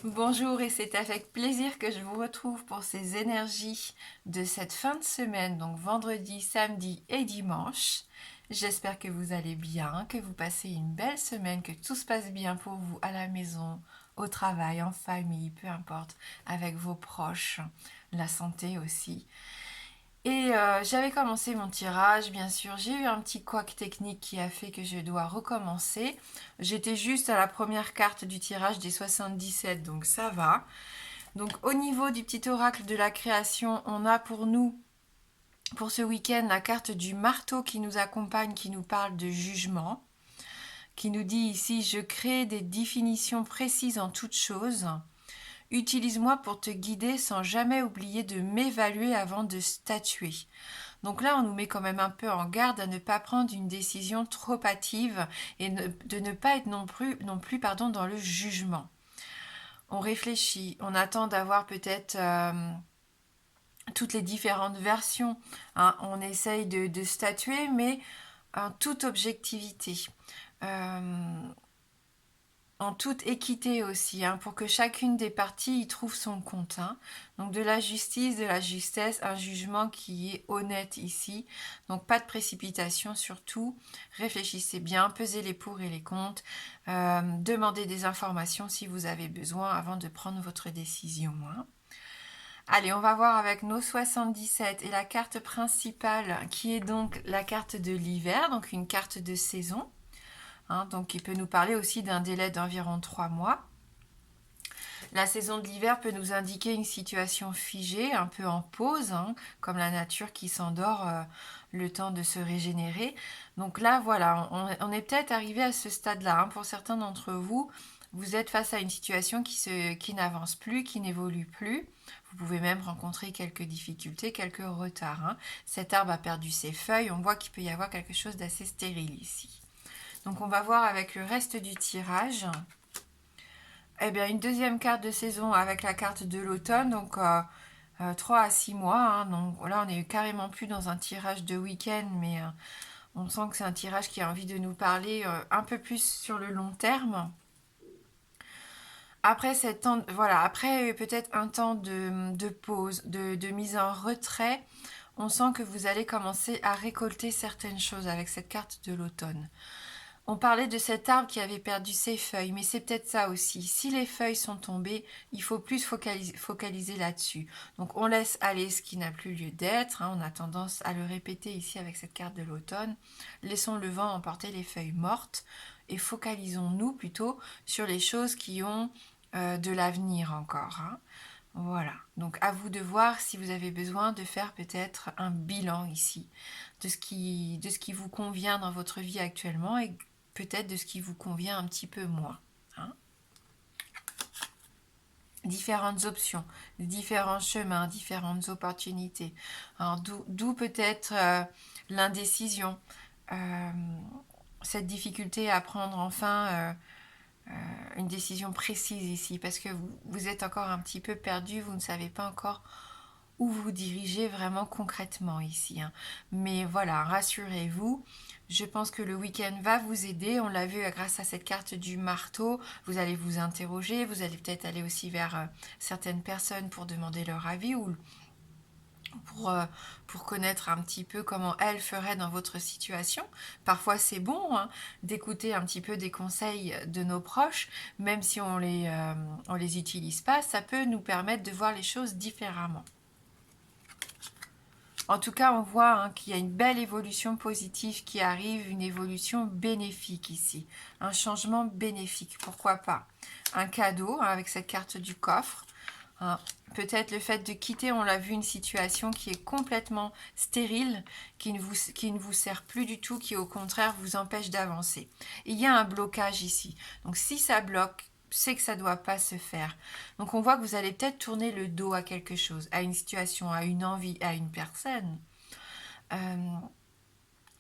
Bonjour et c'est avec plaisir que je vous retrouve pour ces énergies de cette fin de semaine, donc vendredi, samedi et dimanche. J'espère que vous allez bien, que vous passez une belle semaine, que tout se passe bien pour vous à la maison, au travail, en famille, peu importe, avec vos proches, la santé aussi. Et j'avais commencé mon tirage, bien sûr. J'ai eu un petit couac technique qui a fait que je dois recommencer. J'étais juste à la première carte du tirage des 77, donc ça va. Donc au niveau du petit oracle de la création, on a pour nous, pour ce week-end, la carte du marteau qui nous accompagne, qui nous parle de jugement, qui nous dit ici, je crée des définitions précises en toutes choses. Utilise-moi pour te guider sans jamais oublier de m'évaluer avant de statuer. Donc là, on nous met quand même un peu en garde à ne pas prendre une décision trop hâtive et de ne pas être non plus dans le jugement. On réfléchit, on attend d'avoir peut-être toutes les différentes versions, hein. On essaye de statuer, mais en toute objectivité. Euh, en toute équité aussi, hein, pour que chacune des parties y trouve son compte, hein. Donc de la justice, de la justesse, un jugement qui est honnête ici. Donc pas de précipitation surtout. Réfléchissez bien, pesez les pour et les contre. Demandez des informations si vous avez besoin avant de prendre votre décision, hein. Allez, on va voir avec nos 77 et la carte principale qui est donc la carte de l'hiver, donc une carte de saison. Hein, donc il peut nous parler aussi d'un délai d'environ 3 mois. La saison de l'hiver peut nous indiquer une situation figée, un peu en pause, hein, comme la nature qui s'endort le temps de se régénérer. Donc là, voilà, on est peut-être arrivé à ce stade-là, hein. Pour certains d'entre vous, vous êtes face à une situation qui n'avance plus, qui n'évolue plus. Vous pouvez même rencontrer quelques difficultés, quelques retards, hein. Cet arbre a perdu ses feuilles, on voit qu'il peut y avoir quelque chose d'assez stérile ici. Donc on va voir avec le reste du tirage. Eh bien, une deuxième carte de saison avec la carte de l'automne, donc 3 à 6 mois, hein. Donc là, on est carrément plus dans un tirage de week-end, mais on sent que c'est un tirage qui a envie de nous parler un peu plus sur le long terme. Après, après peut-être un temps de pause, de mise en retrait, on sent que vous allez commencer à récolter certaines choses avec cette carte de l'automne. On parlait de cet arbre qui avait perdu ses feuilles, mais c'est peut-être ça aussi. Si les feuilles sont tombées, il faut plus focaliser là-dessus. Donc on laisse aller ce qui n'a plus lieu d'être, hein. On a tendance à le répéter ici avec cette carte de l'automne. Laissons le vent emporter les feuilles mortes et focalisons-nous plutôt sur les choses qui ont de l'avenir encore, hein. Voilà, donc à vous de voir si vous avez besoin de faire peut-être un bilan ici de ce qui vous convient dans votre vie actuellement et peut-être de ce qui vous convient un petit peu moins, hein. Différentes options, différents chemins, différentes opportunités. Alors d'où peut-être l'indécision, euh, cette difficulté à prendre enfin une décision précise ici, parce que vous êtes encore un petit peu perdu, vous ne savez pas encore où vous dirigez vraiment concrètement ici, hein. Mais voilà, rassurez-vous, je pense que le week-end va vous aider. On l'a vu grâce à cette carte du marteau. Vous allez vous interroger, vous allez peut-être aller aussi vers certaines personnes pour demander leur avis ou pour, euh, pour connaître un petit peu comment elles feraient dans votre situation. Parfois c'est bon, hein, d'écouter un petit peu des conseils de nos proches, même si on les utilise pas, ça peut nous permettre de voir les choses différemment. En tout cas, on voit, hein, qu'il y a une belle évolution positive qui arrive, une évolution bénéfique ici. Un changement bénéfique, pourquoi pas. Un cadeau, hein, avec cette carte du coffre, hein. Peut-être le fait de quitter, on l'a vu, une situation qui est complètement stérile, qui ne vous sert plus du tout, qui au contraire vous empêche d'avancer. Il y a un blocage ici. Donc si ça bloque, c'est que ça ne doit pas se faire. Donc on voit que vous allez peut-être tourner le dos à quelque chose, à une situation, à une envie, à une personne. Euh,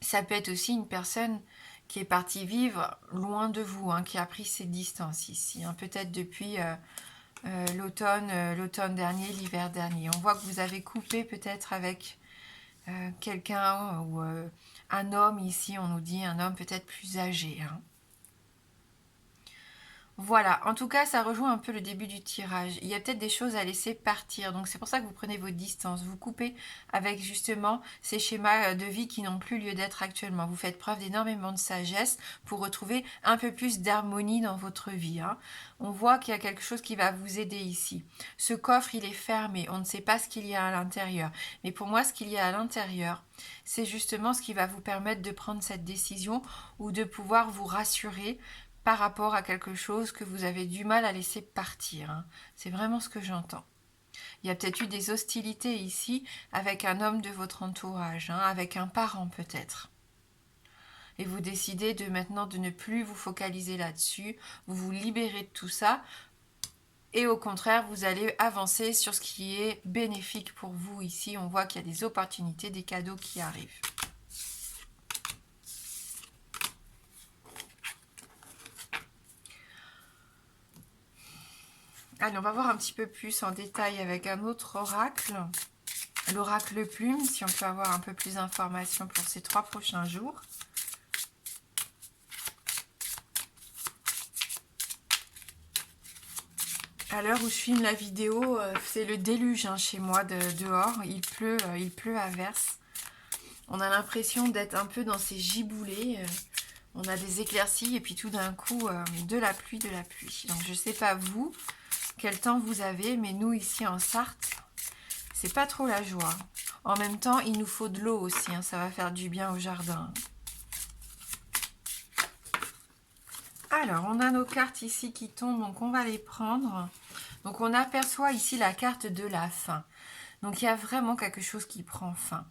Ça peut être aussi une personne qui est partie vivre loin de vous, hein, qui a pris ses distances ici, hein, peut-être depuis l'automne dernier, l'hiver dernier. On voit que vous avez coupé peut-être avec quelqu'un ou un homme ici, on nous dit un homme peut-être plus âgé, hein. Voilà, en tout cas, ça rejoint un peu le début du tirage. Il y a peut-être des choses à laisser partir. Donc, c'est pour ça que vous prenez votre distance. Vous coupez avec justement ces schémas de vie qui n'ont plus lieu d'être actuellement. Vous faites preuve d'énormément de sagesse pour retrouver un peu plus d'harmonie dans votre vie, hein. On voit qu'il y a quelque chose qui va vous aider ici. Ce coffre, il est fermé. On ne sait pas ce qu'il y a à l'intérieur. Mais pour moi, ce qu'il y a à l'intérieur, c'est justement ce qui va vous permettre de prendre cette décision ou de pouvoir vous rassurer par rapport à quelque chose que vous avez du mal à laisser partir, hein. C'est vraiment ce que j'entends. Il y a peut-être eu des hostilités ici avec un homme de votre entourage, hein, avec un parent peut-être. Et vous décidez de maintenant de ne plus vous focaliser là-dessus, vous vous libérez de tout ça, et au contraire, vous allez avancer sur ce qui est bénéfique pour vous ici. On voit qu'il y a des opportunités, des cadeaux qui arrivent. Allez, on va voir un petit peu plus en détail avec un autre oracle. L'oracle plume, si on peut avoir un peu plus d'informations pour ces 3 prochains jours. À l'heure où je filme la vidéo, c'est le déluge, hein, chez moi dehors. Il pleut à verse. On a l'impression d'être un peu dans ces giboulées. On a des éclaircies et puis tout d'un coup, de la pluie. Donc je ne sais pas vous, quel temps vous avez, mais nous ici en Sarthe, c'est pas trop la joie. En même temps, il nous faut de l'eau aussi, hein, ça va faire du bien au jardin. Alors, on a nos cartes ici qui tombent, donc on va les prendre. Donc on aperçoit ici la carte de la fin. Donc il y a vraiment quelque chose qui prend fin.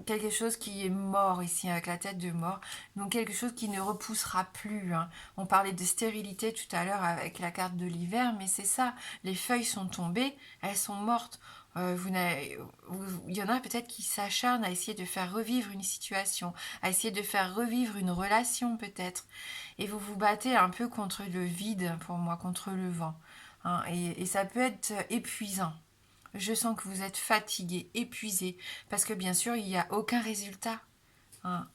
Quelque chose qui est mort ici, avec la tête de mort. Donc quelque chose qui ne repoussera plus, hein. On parlait de stérilité tout à l'heure avec la carte de l'hiver, mais c'est ça. Les feuilles sont tombées, elles sont mortes. Il y en a peut-être qui s'acharnent à essayer de faire revivre une situation, à essayer de faire revivre une relation peut-être. Et vous vous battez un peu contre le vide, pour moi, contre le vent, hein. Et ça peut être épuisant. Je sens que vous êtes fatigué, épuisé, parce que bien sûr, il n'y a aucun résultat, hein.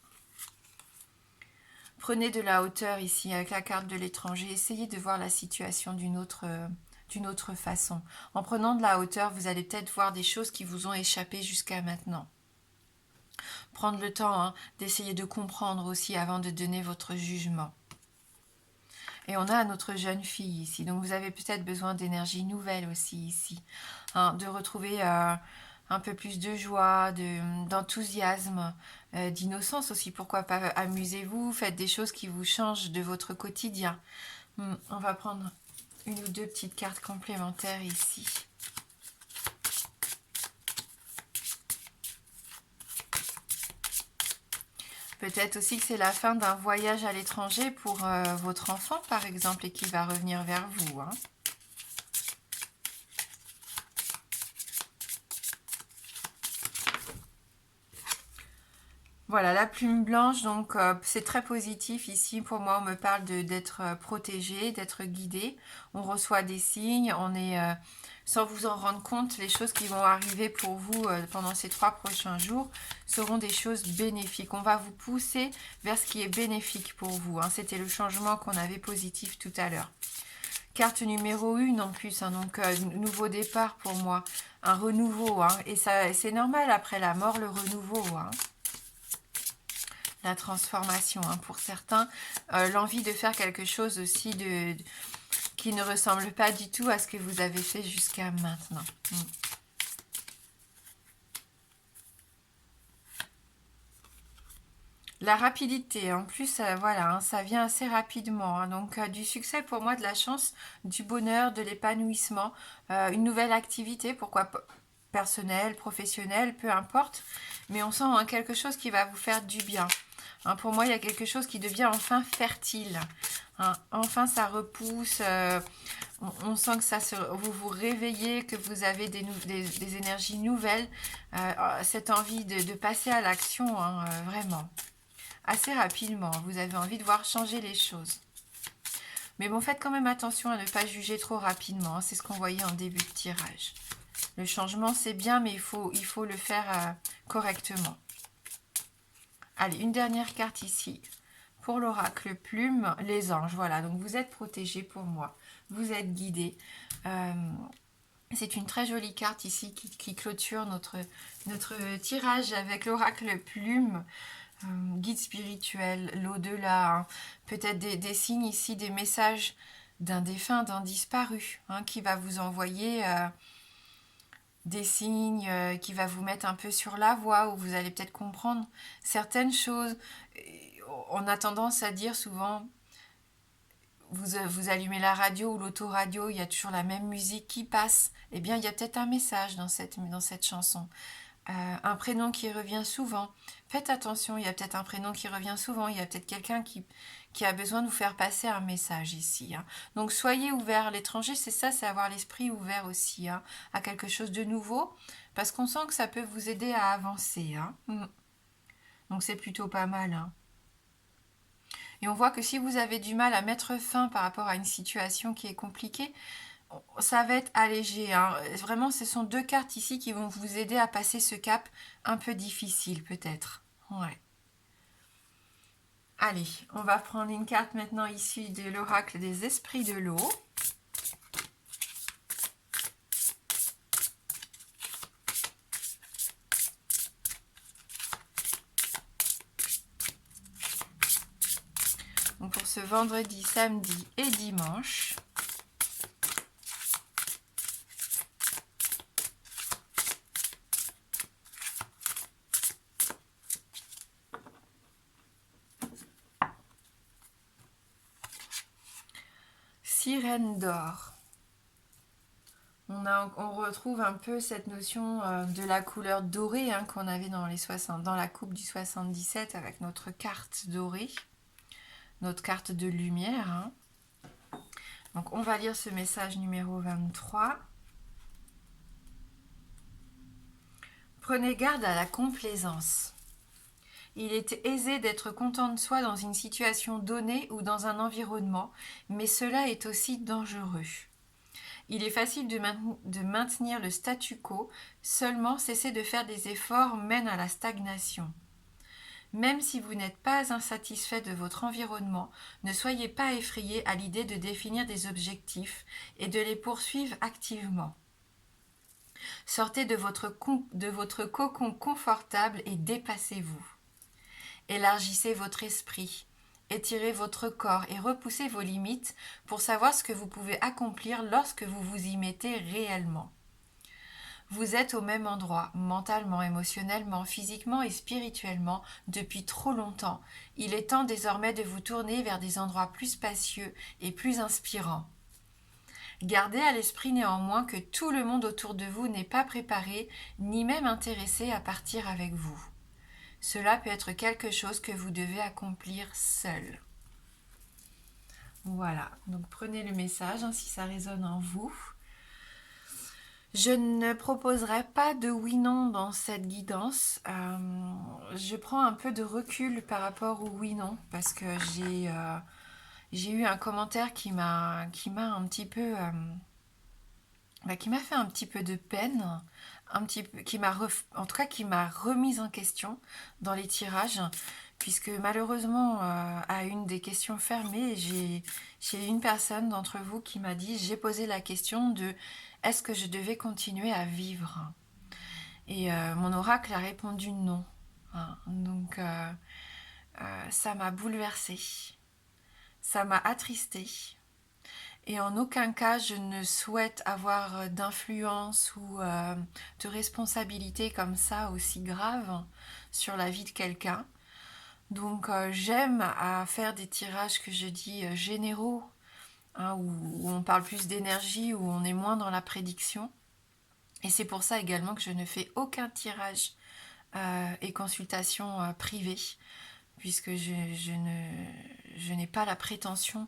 Prenez de la hauteur ici avec la carte de l'étranger. Essayez de voir la situation d'une autre façon. En prenant de la hauteur, vous allez peut-être voir des choses qui vous ont échappé jusqu'à maintenant. Prendre le temps, hein, d'essayer de comprendre aussi avant de donner votre jugement. Et on a notre jeune fille ici. Donc vous avez peut-être besoin d'énergie nouvelle aussi ici, hein, de retrouver un peu plus de joie, d'enthousiasme, d'innocence aussi. Pourquoi pas, amusez-vous, faites des choses qui vous changent de votre quotidien. On va prendre une ou deux petites cartes complémentaires ici. Peut-être aussi que c'est la fin d'un voyage à l'étranger pour votre enfant, par exemple, et qui va revenir vers vous, hein. Voilà, la plume blanche, donc c'est très positif ici. Pour moi, on me parle d'être protégé, d'être guidé. On reçoit des signes, on est, sans vous en rendre compte, les choses qui vont arriver pour vous pendant ces 3 prochains jours seront des choses bénéfiques. On va vous pousser vers ce qui est bénéfique pour vous, hein. C'était le changement qu'on avait positif tout à l'heure. Carte numéro 1 en plus, hein, donc nouveau départ pour moi, un renouveau, hein, et ça, c'est normal après la mort, le renouveau, hein. La transformation, hein, pour certains, l'envie de faire quelque chose aussi qui ne ressemble pas du tout à ce que vous avez fait jusqu'à maintenant. La rapidité, en plus, voilà, hein, ça vient assez rapidement, hein, donc du succès pour moi, de la chance, du bonheur, de l'épanouissement, une nouvelle activité, pourquoi pas personnelle, professionnelle, peu importe, mais on sent, hein, quelque chose qui va vous faire du bien. Hein, pour moi, il y a quelque chose qui devient enfin fertile, hein, enfin ça repousse, on sent que vous vous réveillez, que vous avez des énergies nouvelles, cette envie de passer à l'action, hein, vraiment. Assez rapidement, vous avez envie de voir changer les choses. Mais bon, faites quand même attention à ne pas juger trop rapidement, hein, c'est ce qu'on voyait en début de tirage. Le changement, c'est bien, mais il faut le faire correctement. Allez, une dernière carte ici pour l'oracle plume, les anges. Voilà, donc vous êtes protégés pour moi. Vous êtes guidés. C'est une très jolie carte ici qui clôture notre tirage avec l'oracle plume. Guide spirituel, l'au-delà, hein. Peut-être des signes ici, des messages d'un défunt, d'un disparu, hein, qui va vous envoyer des signes, qui va vous mettre un peu sur la voie, où vous allez peut-être comprendre certaines choses. On a tendance à dire souvent, vous allumez la radio ou l'autoradio, il y a toujours la même musique qui passe. Eh bien, il y a peut-être un message dans cette chanson. Un prénom qui revient souvent. Faites attention, il y a peut-être un prénom qui revient souvent, il y a peut-être quelqu'un qui a besoin de vous faire passer un message ici, hein. Donc soyez ouverts, l'étranger c'est ça, c'est avoir l'esprit ouvert aussi, hein, à quelque chose de nouveau, parce qu'on sent que ça peut vous aider à avancer, hein. Donc c'est plutôt pas mal, hein. Et on voit que si vous avez du mal à mettre fin par rapport à une situation qui est compliquée, ça va être allégé, hein. Vraiment, ce sont deux cartes ici qui vont vous aider à passer ce cap un peu difficile, peut-être. Ouais. Allez, on va prendre une carte maintenant issue de l'oracle des esprits de l'eau. Donc pour ce vendredi, samedi et dimanche. Sirène d'or. On retrouve un peu cette notion de la couleur dorée, hein, qu'on avait dans la coupe du 77 avec notre carte dorée, notre carte de lumière, hein. Donc on va lire ce message numéro 23. Prenez garde à la complaisance. Il est aisé d'être content de soi dans une situation donnée ou dans un environnement, mais cela est aussi dangereux. Il est facile de maintenir le statu quo, seulement cesser de faire des efforts mène à la stagnation. Même si vous n'êtes pas insatisfait de votre environnement, ne soyez pas effrayé à l'idée de définir des objectifs et de les poursuivre activement. Sortez de votre cocon confortable et dépassez-vous. Élargissez votre esprit, étirez votre corps et repoussez vos limites pour savoir ce que vous pouvez accomplir lorsque vous vous y mettez réellement. Vous êtes au même endroit, mentalement, émotionnellement, physiquement et spirituellement, depuis trop longtemps. Il est temps désormais de vous tourner vers des endroits plus spacieux et plus inspirants. Gardez à l'esprit néanmoins que tout le monde autour de vous n'est pas préparé, ni même intéressé à partir avec vous. Cela peut être quelque chose que vous devez accomplir seul. Voilà, donc prenez le message, hein, si ça résonne en vous. Je ne proposerai pas de oui-non dans cette guidance. Je prends un peu de recul par rapport au oui-non parce que j'ai eu un commentaire qui m'a un petit peu... qui m'a fait un petit peu de peine, en tout cas qui m'a remise en question dans les tirages, puisque malheureusement à une des questions fermées, j'ai une personne d'entre vous qui m'a dit, j'ai posé la question de est-ce que je devais continuer à vivre? Et mon oracle a répondu non, hein. Donc ça m'a bouleversée, ça m'a attristée. Et en aucun cas, je ne souhaite avoir d'influence ou de responsabilité comme ça aussi grave sur la vie de quelqu'un. Donc j'aime à faire des tirages que je dis généraux, hein, où on parle plus d'énergie, où on est moins dans la prédiction. Et c'est pour ça également que je ne fais aucun tirage et consultation privée, puisque je n'ai pas la prétention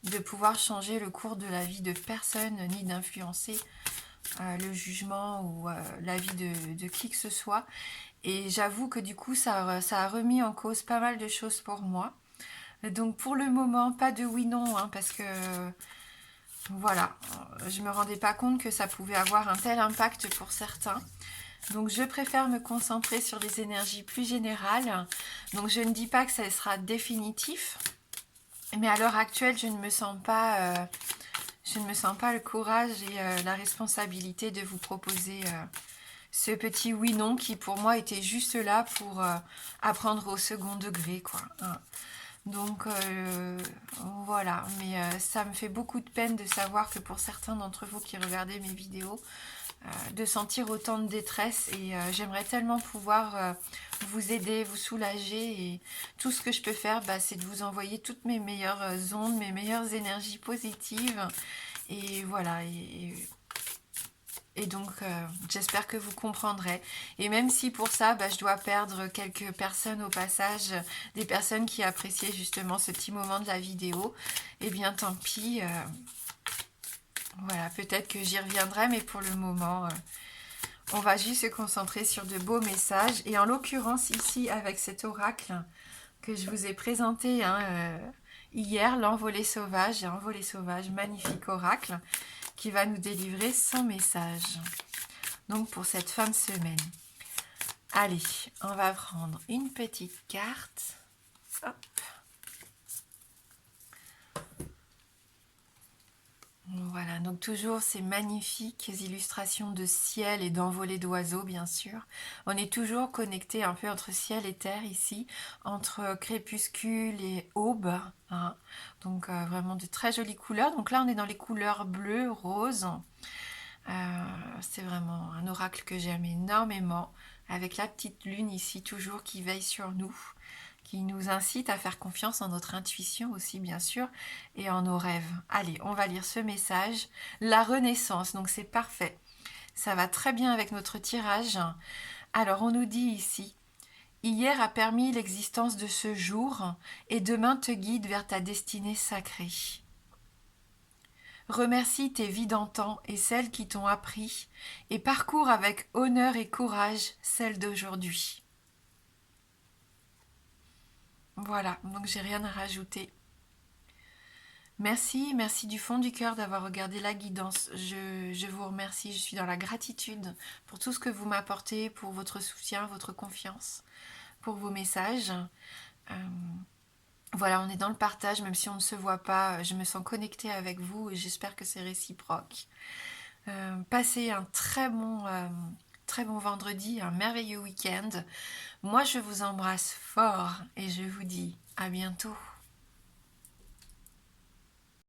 de pouvoir changer le cours de la vie de personne, ni d'influencer le jugement ou la vie de qui que ce soit. Et j'avoue que du coup, ça a remis en cause pas mal de choses pour moi. Donc pour le moment, pas de oui-non, hein, parce que voilà, je me rendais pas compte que ça pouvait avoir un tel impact pour certains. Donc je préfère me concentrer sur les énergies plus générales. Donc je ne dis pas que ça sera définitif, mais à l'heure actuelle, je ne me sens pas le courage et la responsabilité de vous proposer ce petit oui-non qui pour moi était juste là pour apprendre au second degré, quoi. Hein. Donc voilà, mais ça me fait beaucoup de peine de savoir que pour certains d'entre vous qui regardez mes vidéos, de sentir autant de détresse et j'aimerais tellement pouvoir vous aider, vous soulager et tout ce que je peux faire, bah, c'est de vous envoyer toutes mes meilleures ondes, mes meilleures énergies positives et voilà. Et donc, j'espère que vous comprendrez. Et même si pour ça, bah, je dois perdre quelques personnes au passage, des personnes qui appréciaient justement ce petit moment de la vidéo, eh bien tant pis. Voilà, peut-être que j'y reviendrai, mais pour le moment, on va juste se concentrer sur de beaux messages. Et en l'occurrence, ici, avec cet oracle que je vous ai présenté hier, l'envolée sauvage, et envolée sauvage, magnifique oracle, qui va nous délivrer son message. Donc, pour cette fin de semaine. Allez, on va prendre une petite carte. Hop. Voilà, donc toujours ces magnifiques illustrations de ciel et d'envolées d'oiseaux, bien sûr. On est toujours connecté un peu entre ciel et terre ici, entre crépuscule et aube. Hein. Donc vraiment de très jolies couleurs. Donc là, on est dans les couleurs bleu, rose. C'est vraiment un oracle que j'aime énormément, avec la petite lune ici, toujours qui veille sur nous, qui nous incite à faire confiance en notre intuition aussi bien sûr et en nos rêves. Allez, on va lire ce message. La renaissance, donc c'est parfait. Ça va très bien avec notre tirage. Alors on nous dit ici, hier a permis l'existence de ce jour et demain te guide vers ta destinée sacrée. Remercie tes vies d'antan et celles qui t'ont appris et parcours avec honneur et courage celles d'aujourd'hui. Voilà, donc j'ai rien à rajouter. Merci, merci du fond du cœur d'avoir regardé la guidance. Je vous remercie, je suis dans la gratitude pour tout ce que vous m'apportez, pour votre soutien, votre confiance, pour vos messages. Voilà, on est dans le partage, même si on ne se voit pas, je me sens connectée avec vous et j'espère que c'est réciproque. Passez un très bon vendredi, un merveilleux week-end. Moi, je vous embrasse fort et je vous dis à bientôt.